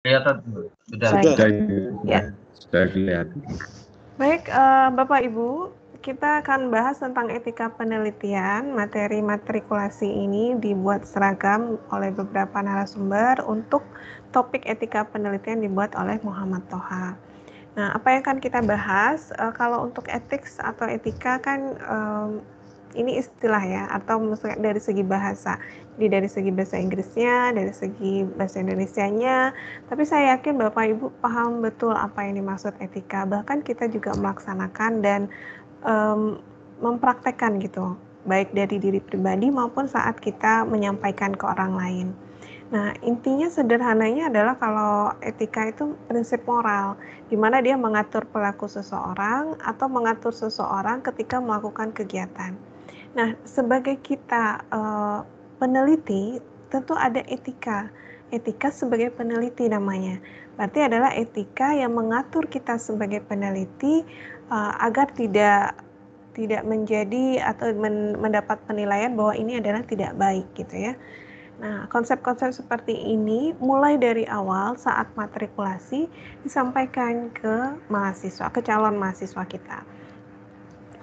Kelihatan sudah. Baik. Sudah, Ya. sudah kelihatan. Baik, Bapak Ibu, kita akan bahas tentang etika penelitian. Materi matrikulasi ini dibuat seragam oleh beberapa narasumber untuk topik etika penelitian dibuat oleh Muhammad Toha. Nah, apa yang akan kita bahas? Kalau untuk ethics atau etika kan ini istilah ya, atau dari segi bahasa. Jadi dari segi bahasa Inggrisnya, dari segi bahasa Indonesianya, tapi saya yakin Bapak Ibu paham betul apa yang dimaksud etika. Bahkan kita juga melaksanakan dan mempraktekkan gitu, baik dari diri pribadi maupun saat kita menyampaikan ke orang lain. Nah, intinya sederhananya adalah kalau etika itu prinsip moral, di mana dia mengatur perilaku seseorang atau mengatur seseorang ketika melakukan kegiatan. Nah, sebagai kita peneliti, tentu ada etika. Etika sebagai peneliti namanya. Berarti adalah etika yang mengatur kita sebagai peneliti agar tidak menjadi atau mendapat penilaian bahwa ini adalah tidak baik gitu ya. Nah, konsep-konsep seperti ini mulai dari awal saat matrikulasi disampaikan ke mahasiswa, ke calon mahasiswa kita.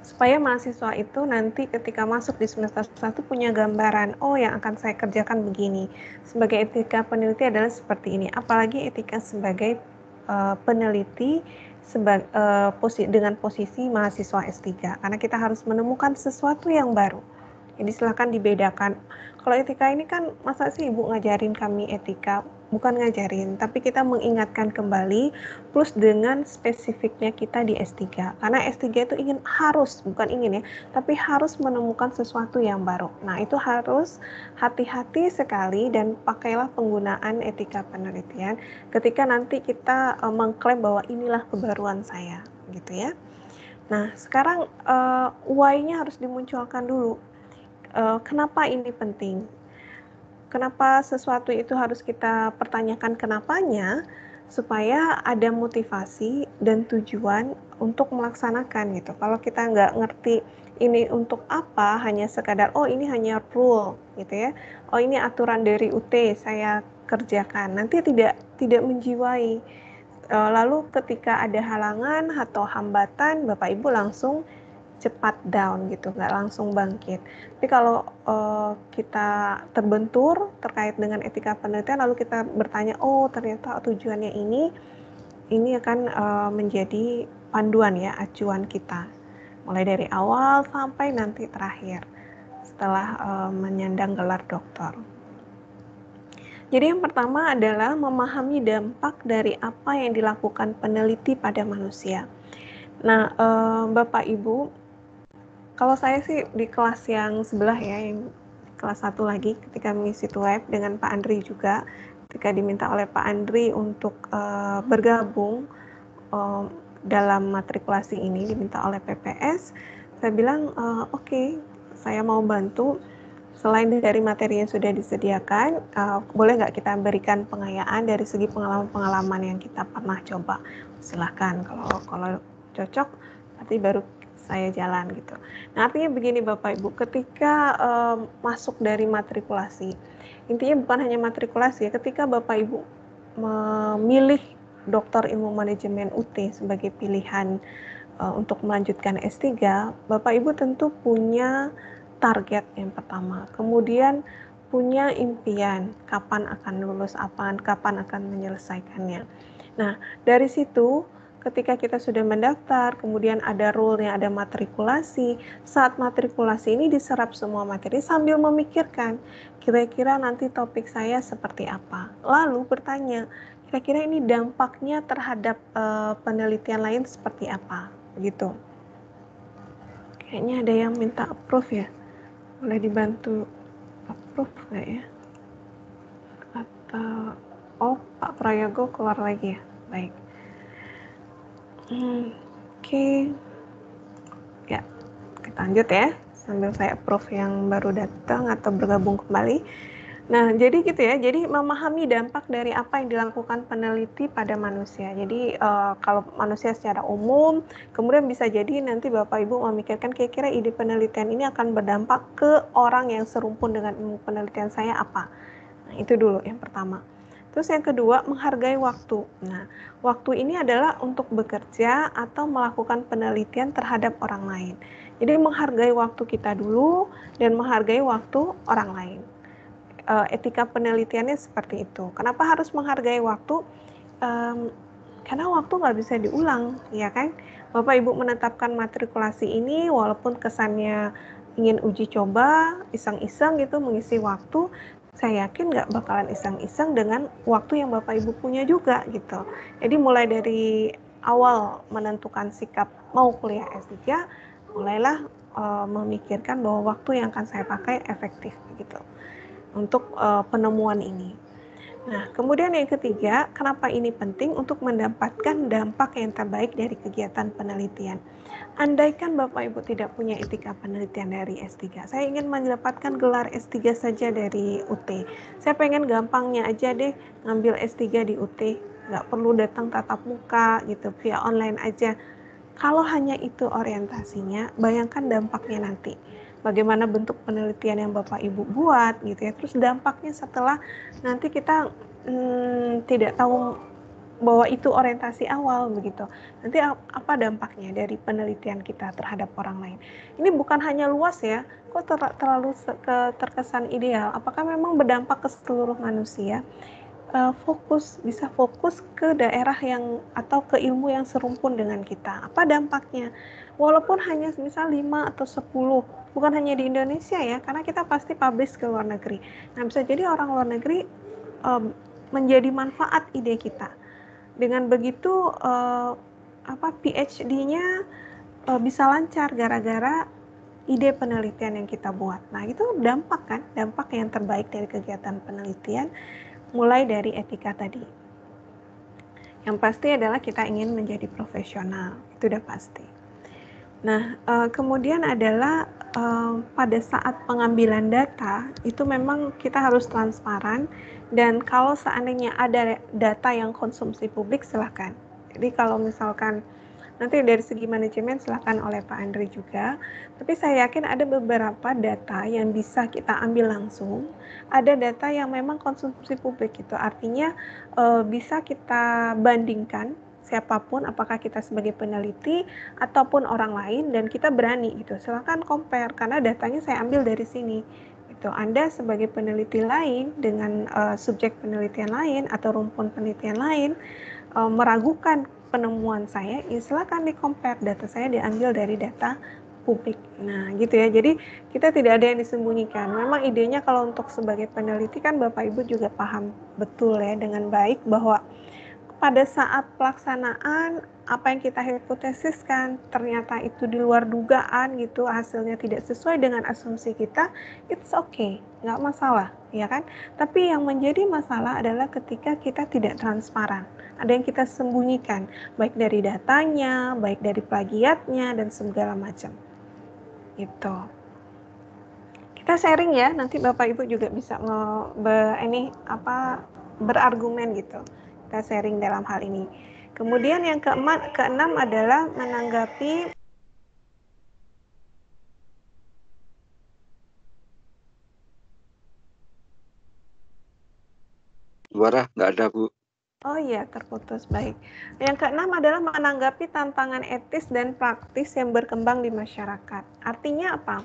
Supaya mahasiswa itu nanti ketika masuk di semester 1 punya gambaran, oh yang akan saya kerjakan begini. Sebagai etika peneliti adalah seperti ini. Apalagi etika sebagai peneliti dengan posisi mahasiswa S3. Karena kita harus menemukan sesuatu yang baru. Jadi silakan dibedakan. Kalau etika ini kan masa sih Ibu ngajarin kami etika? Bukan ngajarin, tapi kita mengingatkan kembali plus dengan spesifiknya kita di S3. Karena S3 itu bukan ingin ya, tapi harus menemukan sesuatu yang baru. Nah, itu harus hati-hati sekali dan pakailah penggunaan etika penelitian ketika nanti kita mengklaim bahwa inilah kebaruan saya, gitu ya. Nah, sekarang why-nya harus dimunculkan dulu. Kenapa ini penting? Kenapa sesuatu itu harus kita pertanyakan kenapanya? Supaya ada motivasi dan tujuan untuk melaksanakan gitu. Kalau kita nggak ngerti ini untuk apa, hanya sekadar oh ini hanya rule gitu ya. Oh ini aturan dari UT saya kerjakan. Nanti tidak menjiwai. Lalu ketika ada halangan atau hambatan, Bapak Ibu langsung cepat down gitu, nggak langsung bangkit. Tapi kalau kita terbentur terkait dengan etika penelitian, lalu kita bertanya, oh ternyata tujuannya ini akan menjadi panduan ya, acuan kita. Mulai dari awal sampai nanti terakhir, setelah menyandang gelar doktor. Jadi yang pertama adalah memahami dampak dari apa yang dilakukan peneliti pada manusia. Nah, Bapak Ibu, kalau saya sih di kelas yang sebelah ya, yang kelas 1 lagi ketika mengisi web dengan Pak Andri juga, ketika diminta oleh Pak Andri untuk bergabung dalam matrikulasi ini, diminta oleh PPS, saya bilang oke, saya mau bantu. Selain dari materi yang sudah disediakan, boleh nggak kita berikan pengayaan dari segi pengalaman-pengalaman yang kita pernah coba? Silahkan, kalau cocok, berarti baru saya jalan gitu. Nah, artinya begini Bapak Ibu, ketika masuk dari matrikulasi, intinya bukan hanya matrikulasi ya, ketika Bapak Ibu memilih Doktor Ilmu Manajemen UT sebagai pilihan untuk melanjutkan S3, Bapak Ibu tentu punya target yang pertama. Kemudian punya impian, kapan akan lulus, kapan akan menyelesaikannya. Nah, dari situ ketika kita sudah mendaftar, kemudian ada rule-nya, ada matrikulasi. Saat matrikulasi ini diserap semua materi sambil memikirkan, kira-kira nanti topik saya seperti apa. Lalu bertanya, kira-kira ini dampaknya terhadap penelitian lain seperti apa, begitu. Kayaknya ada yang minta approve ya. Boleh dibantu approve nggak ya? Atau Pak Prayogo keluar lagi ya? Baik. Oke. Ya, kita lanjut ya. Sambil saya approve yang baru datang atau bergabung kembali. Nah, jadi gitu ya. Jadi memahami dampak dari apa yang dilakukan peneliti pada manusia. Jadi kalau manusia secara umum, kemudian bisa jadi nanti Bapak Ibu memikirkan kira-kira ide penelitian ini akan berdampak ke orang yang serumpun dengan ilmu penelitian saya apa. Nah, itu dulu yang pertama. Terus yang kedua, menghargai waktu. Nah, waktu ini adalah untuk bekerja atau melakukan penelitian terhadap orang lain. Jadi menghargai waktu kita dulu dan menghargai waktu orang lain. Etika penelitiannya seperti itu. Kenapa harus menghargai waktu? Karena waktu nggak bisa diulang, ya kan? Bapak Ibu menetapkan matrikulasi ini walaupun kesannya ingin uji coba, iseng-iseng gitu mengisi waktu, saya yakin nggak bakalan iseng-iseng dengan waktu yang Bapak Ibu punya juga gitu. Jadi mulai dari awal menentukan sikap mau kuliah S3, mulailah memikirkan bahwa waktu yang akan saya pakai efektif gitu untuk penemuan ini. Nah, kemudian yang ketiga, kenapa ini penting untuk mendapatkan dampak yang terbaik dari kegiatan penelitian. Andaikan Bapak Ibu tidak punya etika penelitian dari S3, saya ingin mendapatkan gelar S3 saja dari UT. Saya pengen gampangnya aja deh ngambil S3 di UT, nggak perlu datang tatap muka gitu, via online aja. Kalau hanya itu orientasinya, bayangkan dampaknya nanti. Bagaimana bentuk penelitian yang Bapak Ibu buat gitu ya. Terus dampaknya setelah nanti kita tidak tahu bahwa itu orientasi awal begitu. Nanti apa dampaknya dari penelitian kita terhadap orang lain? Ini bukan hanya luas ya, kok terlalu terkesan ideal. Apakah memang berdampak ke seluruh manusia? Bisa fokus ke daerah yang atau ke ilmu yang serumpun dengan kita. Apa dampaknya? Walaupun hanya misal 5 atau 10, bukan hanya di Indonesia ya, karena kita pasti publish ke luar negeri. Nah, bisa jadi orang luar negeri menjadi manfaat ide kita. Dengan begitu PhD-nya bisa lancar gara-gara ide penelitian yang kita buat. Nah, itu dampak kan, dampak yang terbaik dari kegiatan penelitian. Mulai dari etika tadi. Yang pasti adalah kita ingin menjadi profesional, itu udah pasti. Nah, kemudian adalah pada saat pengambilan data, itu memang kita harus transparan, dan kalau seandainya ada data yang konsumsi publik, silahkan. Jadi kalau misalkan nanti dari segi manajemen silakan oleh Pak Andri juga. Tapi saya yakin ada beberapa data yang bisa kita ambil langsung. Ada data yang memang konsumsi publik gitu. Artinya bisa kita bandingkan siapapun, apakah kita sebagai peneliti ataupun orang lain, dan kita berani gitu. Silakan compare karena datanya saya ambil dari sini. Gitu. Anda sebagai peneliti lain dengan subjek penelitian lain atau rumpun penelitian lain meragukan penemuan saya, ya silakan di-compare, data saya diambil dari data publik. Nah, gitu ya. Jadi kita tidak ada yang disembunyikan. Memang idenya kalau untuk sebagai peneliti kan Bapak Ibu juga paham betul ya dengan baik bahwa pada saat pelaksanaan apa yang kita hipotesiskan ternyata itu di luar dugaan gitu, hasilnya tidak sesuai dengan asumsi kita, it's okay, nggak masalah, ya kan? Tapi yang menjadi masalah adalah ketika kita tidak transparan, ada yang kita sembunyikan, baik dari datanya, baik dari plagiatnya, dan segala macam. Gitu. Kita sharing ya, nanti Bapak Ibu juga bisa berargumen gitu. Kita sharing dalam hal ini. Kemudian yang keenam adalah menanggapi. Suara nggak ada, Bu. Oh iya, terputus. Baik. Yang keenam adalah menanggapi tantangan etis dan praktis yang berkembang di masyarakat. Artinya apa?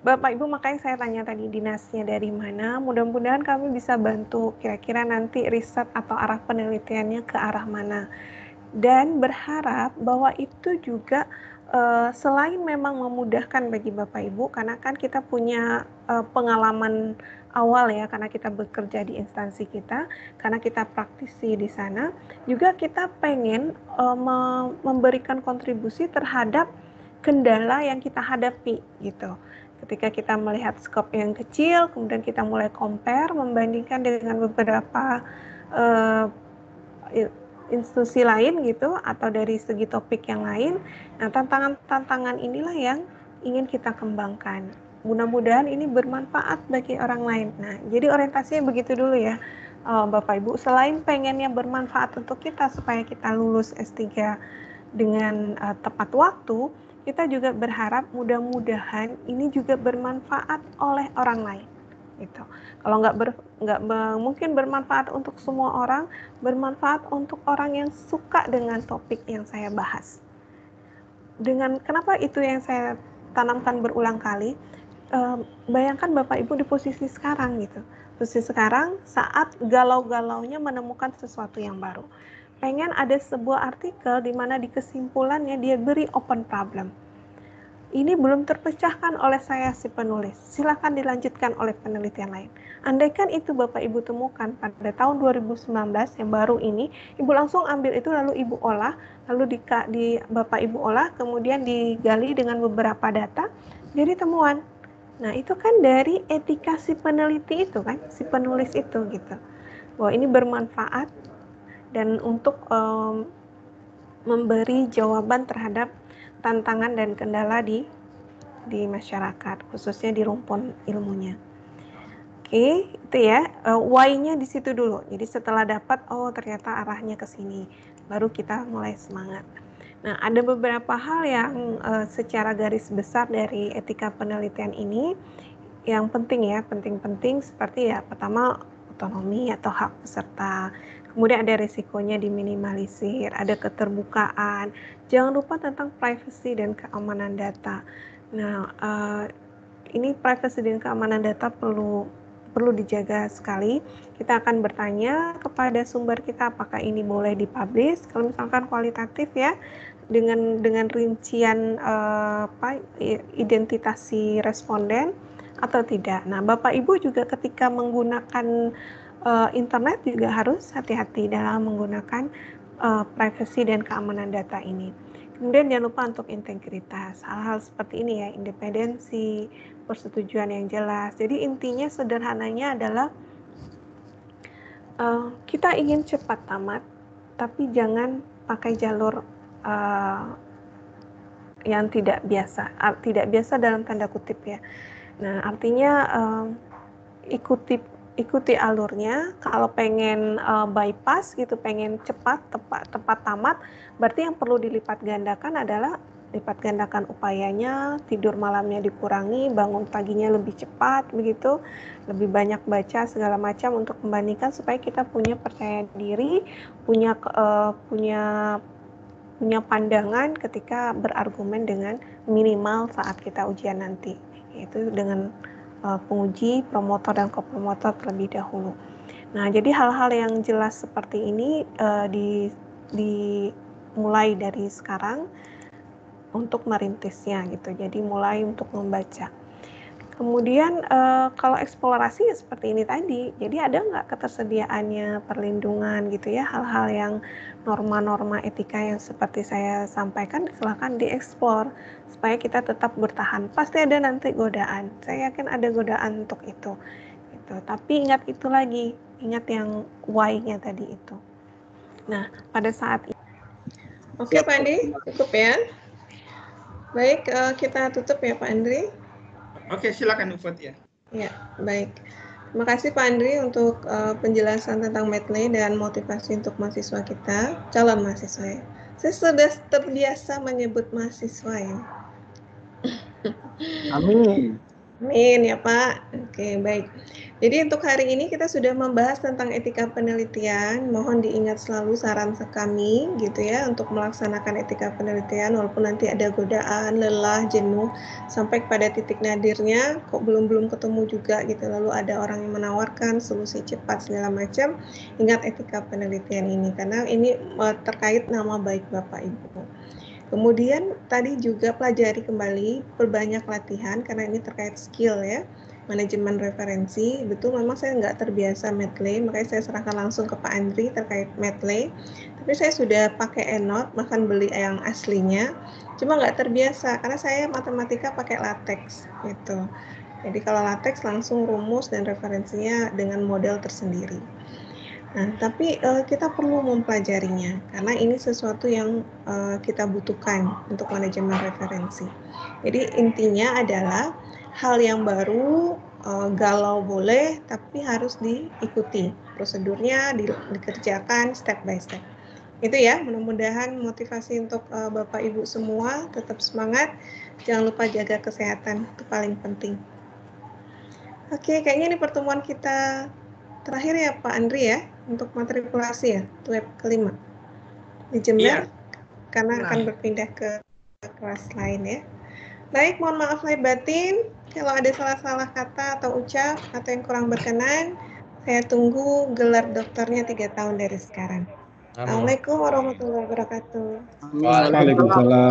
Bapak Ibu, makanya saya tanya tadi dinasnya dari mana. Mudah-mudahan kami bisa bantu kira-kira nanti riset atau arah penelitiannya ke arah mana. Dan berharap bahwa itu juga selain memang memudahkan bagi Bapak Ibu, karena kan kita punya pengalaman awal ya, karena kita bekerja di instansi kita, karena kita praktisi di sana, juga kita pengen memberikan kontribusi terhadap kendala yang kita hadapi gitu. Ketika kita melihat skop yang kecil, kemudian kita mulai compare, membandingkan dengan beberapa institusi lain gitu, atau dari segi topik yang lain. Nah, tantangan inilah yang ingin kita kembangkan. Mudah-mudahan ini bermanfaat bagi orang lain. Nah, jadi orientasinya begitu dulu ya, Bapak Ibu. Selain pengennya bermanfaat untuk kita supaya kita lulus S3 dengan tepat waktu, kita juga berharap mudah-mudahan ini juga bermanfaat oleh orang lain. gitu. Kalau mungkin bermanfaat untuk semua orang, bermanfaat untuk orang yang suka dengan topik yang saya bahas. Kenapa itu yang saya tanamkan berulang kali, bayangkan Bapak Ibu di posisi sekarang gitu. Posisi sekarang saat galau-galaunya menemukan sesuatu yang baru. Pengen ada sebuah artikel di mana di kesimpulannya dia beri open problem. Ini belum terpecahkan oleh saya si penulis. Silakan dilanjutkan oleh penelitian lain. Andaikan itu Bapak Ibu temukan pada tahun 2019 yang baru ini, Ibu langsung ambil itu lalu Ibu olah, lalu Bapak Ibu olah, kemudian digali dengan beberapa data, jadi temuan. Nah, itu kan dari etika si peneliti itu kan, si penulis itu gitu. Bahwa ini bermanfaat dan untuk memberi jawaban terhadap tantangan dan kendala di masyarakat, khususnya di rumpun ilmunya. Oke, itu ya, why-nya di situ dulu. Jadi setelah dapat, oh ternyata arahnya ke sini, baru kita mulai semangat. Nah, ada beberapa hal yang secara garis besar dari etika penelitian ini yang penting ya, penting-penting seperti ya, pertama otonomi atau hak peserta, kemudian ada risikonya diminimalisir, ada keterbukaan, jangan lupa tentang privacy dan keamanan data. Nah, ini privacy dan keamanan data perlu dijaga sekali. Kita akan bertanya kepada sumber kita apakah ini boleh dipublish. Kalau misalkan kualitatif ya, dengan rincian identitas si responden atau tidak. Nah, Bapak Ibu juga ketika menggunakan internet juga harus hati-hati dalam menggunakan privacy dan keamanan data ini. Kemudian jangan lupa untuk integritas. Hal-hal seperti ini ya, independensi, persetujuan yang jelas. Jadi intinya sederhananya adalah kita ingin cepat tamat, tapi jangan pakai jalur yang tidak biasa dalam tanda kutip ya. Nah, artinya ikuti alurnya. Kalau pengen bypass gitu, pengen tepat tamat, berarti yang perlu dilipat gandakan adalah lipat gandakan upayanya, tidur malamnya dikurangi, bangun paginya lebih cepat begitu, lebih banyak baca segala macam untuk membandingkan supaya kita punya percaya diri, punya pandangan ketika berargumen dengan minimal saat kita ujian nanti, yaitu dengan penguji, promotor, dan kopromotor terlebih dahulu. Nah, jadi hal-hal yang jelas seperti ini dimulai dari sekarang untuk merintisnya gitu. Jadi mulai untuk membaca. Kemudian kalau eksplorasi ya seperti ini tadi. Jadi ada nggak ketersediaannya perlindungan gitu ya, hal-hal yang norma-norma etika yang seperti saya sampaikan silakan dieksplor supaya kita tetap bertahan. Pasti ada nanti godaan. Saya yakin ada godaan untuk itu. Gitu. Tapi ingat itu lagi, ingat yang why-nya tadi itu. Nah, pada saat ini. Oke, Pak Andi, cukup ya. Baik, kita tutup ya Pak Andri. Oke, silakan Ufot ya. Ya, baik. Terima kasih Pak Andri untuk penjelasan tentang Medley dan motivasi untuk mahasiswa kita, calon mahasiswa ya. Saya sudah terbiasa menyebut mahasiswa ya. Amin. Amin ya Pak. Oke, baik. Jadi untuk hari ini kita sudah membahas tentang etika penelitian. Mohon diingat selalu saran kami gitu ya untuk melaksanakan etika penelitian walaupun nanti ada godaan, lelah, jenuh sampai pada titik nadirnya kok belum ketemu juga gitu. Lalu ada orang yang menawarkan solusi cepat segala macam. Ingat etika penelitian ini karena ini terkait nama baik Bapak Ibu. Kemudian tadi juga pelajari kembali, perbanyak latihan karena ini terkait skill ya, manajemen referensi. Betul memang saya nggak terbiasa Medley, makanya saya serahkan langsung ke Pak Andri terkait Medley. Tapi saya sudah pakai EndNote, bahkan beli yang aslinya. Cuma nggak terbiasa karena saya matematika pakai LaTeX gitu. Jadi kalau LaTeX langsung rumus dan referensinya dengan model tersendiri. Nah, tapi kita perlu mempelajarinya karena ini sesuatu yang kita butuhkan untuk manajemen referensi. Jadi intinya adalah hal yang baru, galau boleh, tapi harus diikuti prosedurnya, dikerjakan step by step. Itu ya, mudah-mudahan motivasi untuk Bapak Ibu semua tetap semangat. Jangan lupa jaga kesehatan, itu paling penting. Oke, kayaknya ini pertemuan kita terakhir ya Pak Andri ya, untuk matrikulasi ya, web kelima. Di Jember, karena akan berpindah ke kelas lain ya. Baik, mohon maaf lahir batin. Kalau ada salah-salah kata atau ucap atau yang kurang berkenan, saya tunggu gelar doktornya 3 tahun dari sekarang. Assalamualaikum warahmatullahi wabarakatuh. Waalaikumsalam.